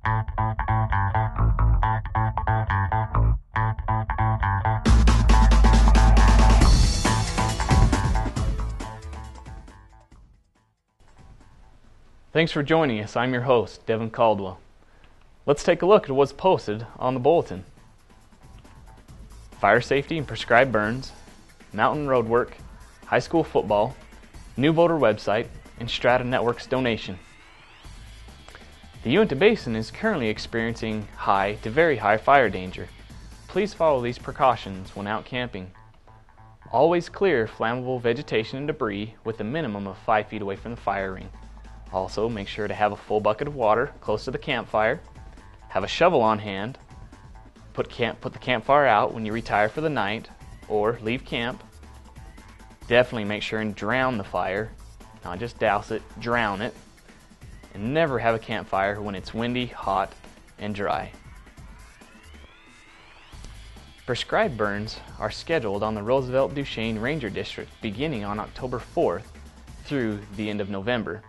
Thanks for joining us. I'm your host, Devin Caldwell. Let's take a look at what's posted on the bulletin. Fire safety and prescribed burns, mountain road work, high school football, new voter website, and Strata Network's donation. The Uinta Basin is currently experiencing high to very high fire danger. Please follow these precautions when out camping. Always clear flammable vegetation and debris with a minimum of 5 feet away from the fire ring. Also, make sure to have a full bucket of water close to the campfire. Have a shovel on hand. Put the campfire out when you retire for the night or leave camp. Definitely make sure and drown the fire. Not just douse it, drown it. And never have a campfire when it's windy, hot, and dry. Prescribed burns are scheduled on the Roosevelt Duchesne Ranger District beginning on October 4th through the end of November.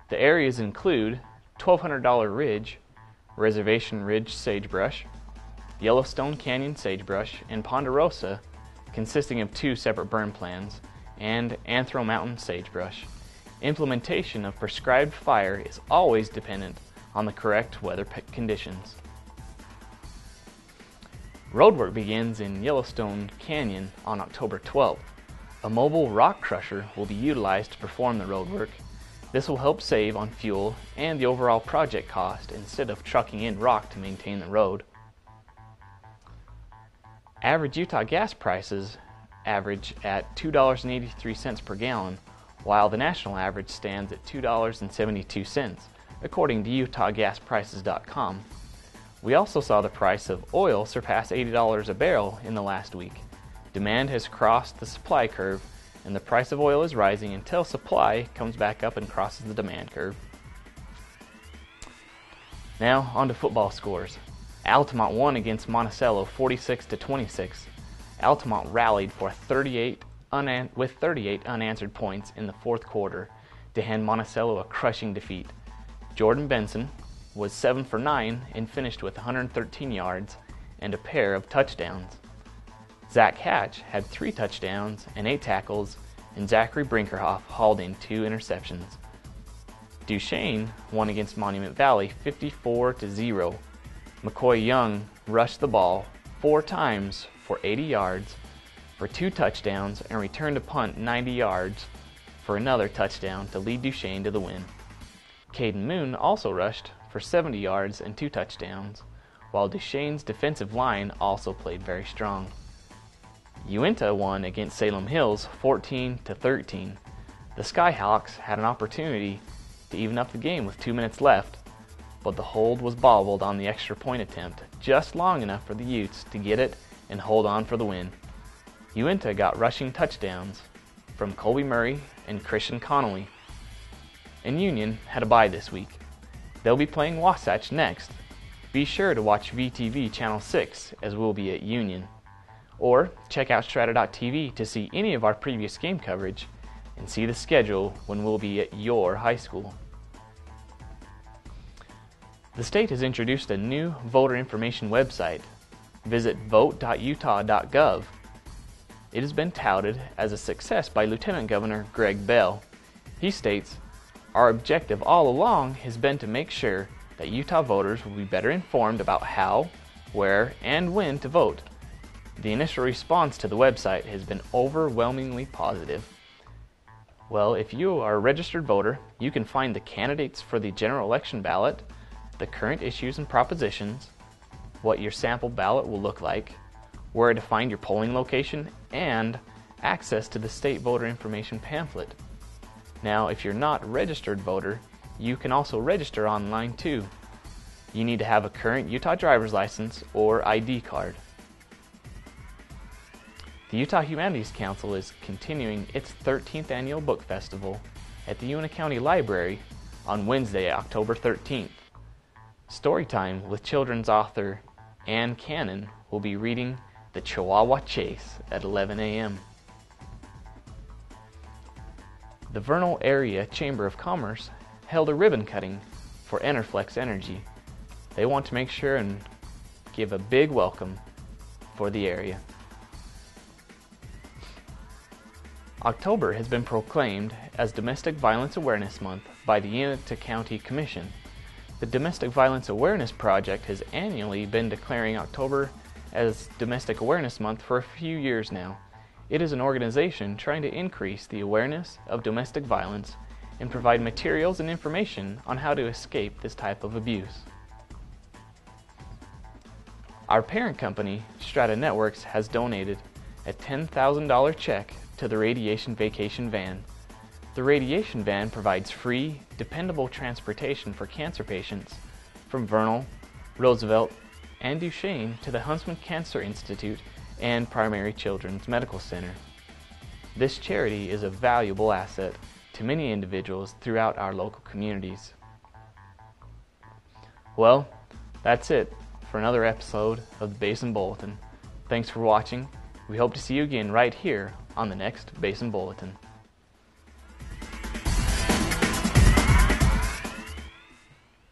The areas include $1,200 Ridge, Reservation Ridge sagebrush, Yellowstone Canyon sagebrush, and Ponderosa, consisting of 2 separate burn plans, and Anthro Mountain sagebrush. Implementation of prescribed fire is always dependent on the correct weather conditions. Roadwork begins in Yellowstone Canyon on October 12th. A mobile rock crusher will be utilized to perform the roadwork. This will help save on fuel and the overall project cost instead of trucking in rock to maintain the road. Average Utah gas prices average at $2.83 per gallon, while the national average stands at $2.72, according to UtahGasPrices.com. We also saw the price of oil surpass $80 a barrel in the last week. Demand has crossed the supply curve, and the price of oil is rising until supply comes back up and crosses the demand curve. Now on to football scores. Altamont won against Monticello 46-26. Altamont rallied for 38 unanswered points in the fourth quarter to hand Monticello a crushing defeat. Jordan Benson was 7 for 9 and finished with 113 yards and a pair of touchdowns. Zach Hatch had 3 touchdowns and 8 tackles, and Zachary Brinkerhoff hauled in 2 interceptions. Duchesne won against Monument Valley 54-0. McCoy Young rushed the ball 4 times for 80 yards for 2 touchdowns and returned a punt 90 yards for another touchdown to lead Duchesne to the win. Caden Moon also rushed for 70 yards and 2 touchdowns, while Duchesne's defensive line also played very strong. Uinta won against Salem Hills 14-13. The Skyhawks had an opportunity to even up the game with 2 minutes left, but the hold was bobbled on the extra point attempt just long enough for the Utes to get it and hold on for the win. Uinta got rushing touchdowns from Colby Murray and Christian Connolly. And Union had a bye this week. They'll be playing Wasatch next. Be sure to watch VTV Channel 6 as we'll be at Union. Or check out strata.tv to see any of our previous game coverage and see the schedule when we'll be at your high school. The state has introduced a new voter information website. Visit vote.utah.gov. It has been touted as a success by Lieutenant Governor Greg Bell. He states, "Our objective all along has been to make sure that Utah voters will be better informed about how, where, and when to vote. The initial response to the website has been overwhelmingly positive." Well, if you are a registered voter, you can find the candidates for the general election ballot, the current issues and propositions, what your sample ballot will look like, where to find your polling location, and access to the state voter information pamphlet. Now, if you're not a registered voter, you can also register online too. You need to have a current Utah driver's license or ID card. The Utah Humanities Council is continuing its 13th annual book festival at the Uinta County Library on Wednesday, October 13th. Storytime with children's author Ann Cannon will be reading The Chihuahua Chase at 11 a.m. The Vernal Area Chamber of Commerce held a ribbon cutting for Enerflex Energy. They want to make sure and give a big welcome for the area. October has been proclaimed as Domestic Violence Awareness Month by the Uinta County Commission. The Domestic Violence Awareness Project has annually been declaring October as Domestic Awareness Month for a few years now. It is an organization trying to increase the awareness of domestic violence and provide materials and information on how to escape this type of abuse. Our parent company, Strata Networks, has donated a $10,000 check to the Radiation Vacation Van. The Radiation Van provides free, dependable transportation for cancer patients from Vernal, Roosevelt, and Duchesne to the Huntsman Cancer Institute and Primary Children's Medical Center. This charity is a valuable asset to many individuals throughout our local communities. Well, that's it for another episode of the Basin Bulletin. Thanks for watching. We hope to see you again right here on the next Basin Bulletin.